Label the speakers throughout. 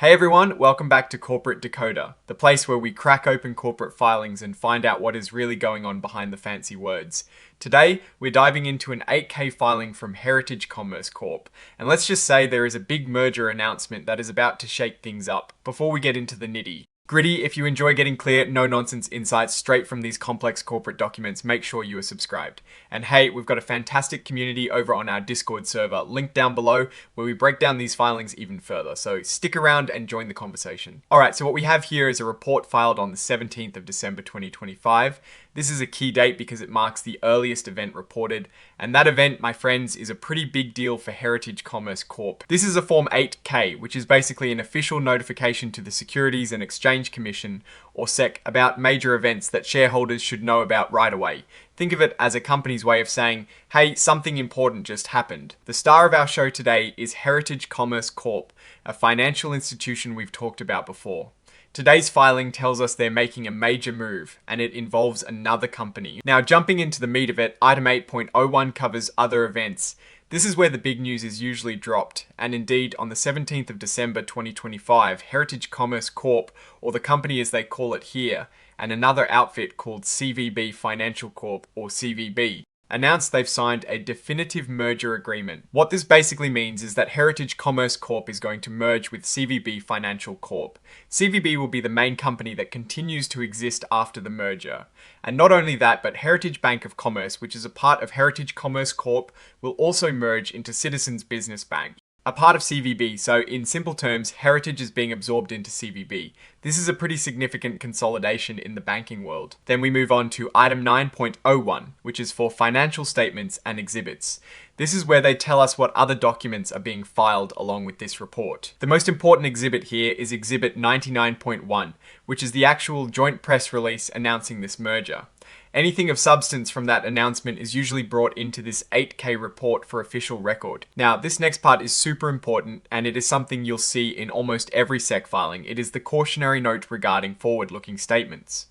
Speaker 1: Hey everyone, welcome back to Corporate Decoder, the place where we crack open corporate filings and find out what is really going on behind the fancy words. Today, we're diving into an 8K filing from Heritage Commerce Corp. And let's just say there is a big merger announcement that is about to shake things up before we get into the nitty. Gritty, if you enjoy getting clear, no-nonsense insights straight from these complex corporate documents, make sure you are subscribed. And hey, we've got a fantastic community over on our Discord server, linked down below, where we break down these filings even further, so stick around and join the conversation. Alright, so what we have here is a report filed on the 17th of December 2025. This is a key date because it marks the earliest event reported, and that event, my friends, is a pretty big deal for Heritage Commerce Corp. This is a Form 8K, which is basically an official notification to the Securities and Exchange Commission, or SEC, about major events that shareholders should know about right away. Think of it as a company's way of saying, hey, something important just happened. The star of our show today is Heritage Commerce Corp, a financial institution we've talked about before. Today's filing tells us they're making a major move, and it involves another company. Now, jumping into the meat of it, item 8.01 covers other events. This is where the big news is usually dropped, and indeed, on the 17th of December 2025, Heritage Commerce Corp, or the company as they call it here, and another outfit called CVB Financial Corp, or CVB, announced they've signed a definitive merger agreement. What this basically means is that Heritage Commerce Corp is going to merge with CVB Financial Corp. CVB will be the main company that continues to exist after the merger. And not only that, but Heritage Bank of Commerce, which is a part of Heritage Commerce Corp, will also merge into Citizens Business Bank, a part of CVB, so in simple terms, Heritage is being absorbed into CVB. This is a pretty significant consolidation in the banking world. Then we move on to item 9.01, which is for financial statements and exhibits. This is where they tell us what other documents are being filed along with this report. The most important exhibit here is exhibit 99.1, which is the actual joint press release announcing this merger. Anything of substance from that announcement is usually brought into this 8K report for official record. Now, this next part is super important, and it is something you'll see in almost every SEC filing. It is the cautionary note regarding forward-looking statements.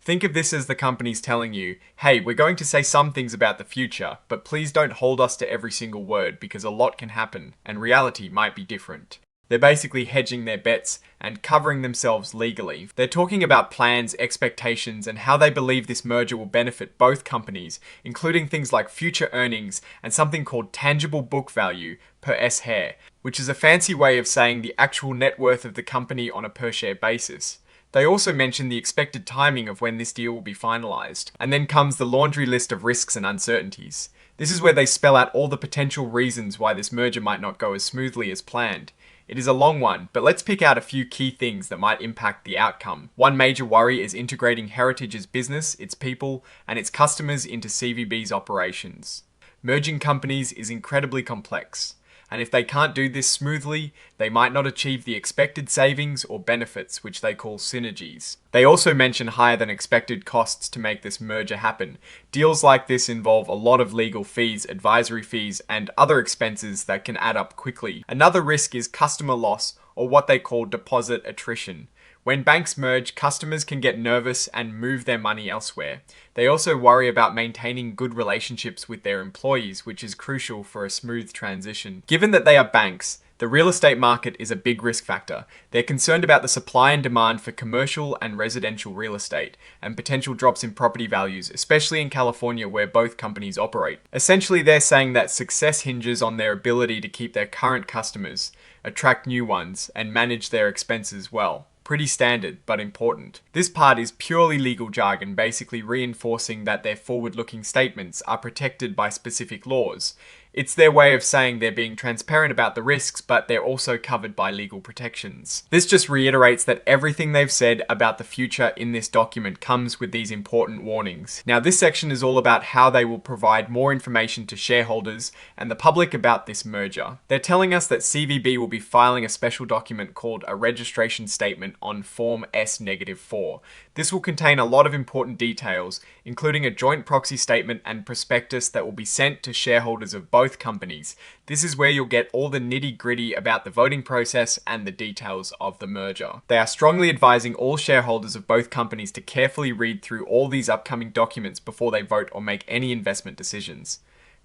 Speaker 1: Think of this as the companies telling you, hey, we're going to say some things about the future, but please don't hold us to every single word because a lot can happen, and reality might be different. They're basically hedging their bets and covering themselves legally. They're talking about plans, expectations, and how they believe this merger will benefit both companies, including things like future earnings and something called tangible book value per S-share, which is a fancy way of saying the actual net worth of the company on a per-share basis. They also mention the expected timing of when this deal will be finalized. And then comes the laundry list of risks and uncertainties. This is where they spell out all the potential reasons why this merger might not go as smoothly as planned. It is a long one, but let's pick out a few key things that might impact the outcome. One major worry is integrating Heritage's business, its people, and its customers into CVB's operations. Merging companies is incredibly complex, and if they can't do this smoothly, they might not achieve the expected savings or benefits, which they call synergies. They also mention higher than expected costs to make this merger happen. Deals like this involve a lot of legal fees, advisory fees, and other expenses that can add up quickly. Another risk is customer loss, or what they call deposit attrition. When banks merge, customers can get nervous and move their money elsewhere. They also worry about maintaining good relationships with their employees, which is crucial for a smooth transition. Given that they are banks, the real estate market is a big risk factor. They're concerned about the supply and demand for commercial and residential real estate, and potential drops in property values, especially in California where both companies operate. Essentially, they're saying that success hinges on their ability to keep their current customers, attract new ones, and manage their expenses well. Pretty standard, but important. This part is purely legal jargon, basically reinforcing that their forward-looking statements are protected by specific laws. It's their way of saying they're being transparent about the risks, but they're also covered by legal protections. This just reiterates that everything they've said about the future in this document comes with these important warnings. Now, this section is all about how they will provide more information to shareholders and the public about this merger. They're telling us that CVB will be filing a special document called a registration statement on Form S-4. This will contain a lot of important details, including a joint proxy statement and prospectus that will be sent to shareholders of both companies. This is where you'll get all the nitty-gritty about the voting process and the details of the merger. They are strongly advising all shareholders of both companies to carefully read through all these upcoming documents before they vote or make any investment decisions.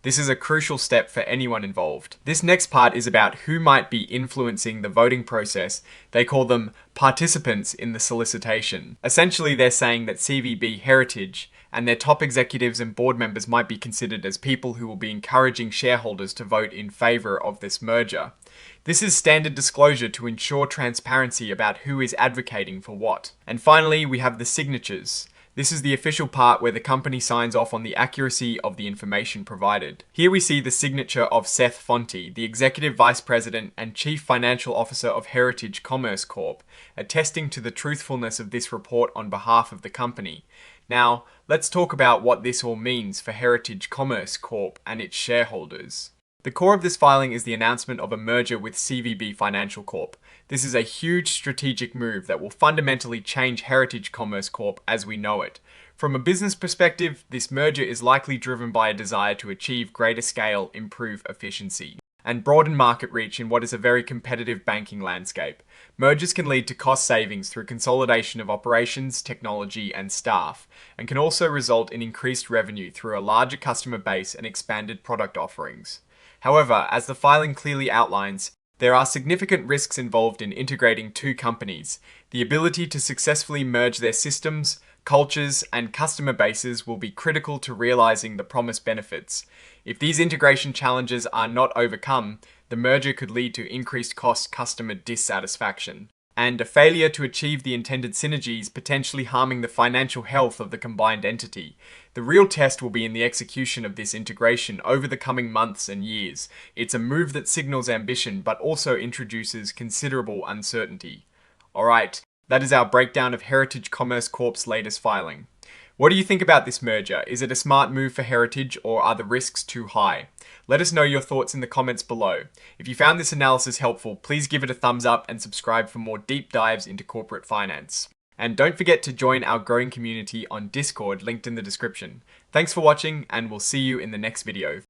Speaker 1: This is a crucial step for anyone involved. This next part is about who might be influencing the voting process. They call them participants in the solicitation. Essentially, they're saying that CVB Heritage and their top executives and board members might be considered as people who will be encouraging shareholders to vote in favour of this merger. This is standard disclosure to ensure transparency about who is advocating for what. And finally, we have the signatures. This is the official part where the company signs off on the accuracy of the information provided. Here we see the signature of Seth Fonte, the Executive Vice President and Chief Financial Officer of Heritage Commerce Corp, attesting to the truthfulness of this report on behalf of the company. Now, let's talk about what this all means for Heritage Commerce Corp and its shareholders. The core of this filing is the announcement of a merger with CVB Financial Corp. This is a huge strategic move that will fundamentally change Heritage Commerce Corp as we know it. From a business perspective, this merger is likely driven by a desire to achieve greater scale, improve efficiency, and broaden market reach in what is a very competitive banking landscape. Mergers can lead to cost savings through consolidation of operations, technology, and staff, and can also result in increased revenue through a larger customer base and expanded product offerings. However, as the filing clearly outlines, there are significant risks involved in integrating two companies. The ability to successfully merge their systems, cultures, and customer bases will be critical to realizing the promised benefits. If these integration challenges are not overcome, the merger could lead to increased customer dissatisfaction, and a failure to achieve the intended synergies, potentially harming the financial health of the combined entity. The real test will be in the execution of this integration over the coming months and years. It's a move that signals ambition, but also introduces considerable uncertainty. Alright, that is our breakdown of Heritage Commerce Corp's latest filing. What do you think about this merger? Is it a smart move for Heritage, or are the risks too high? Let us know your thoughts in the comments below. If you found this analysis helpful, please give it a thumbs up and subscribe for more deep dives into corporate finance. And don't forget to join our growing community on Discord linked in the description. Thanks for watching, and we'll see you in the next video.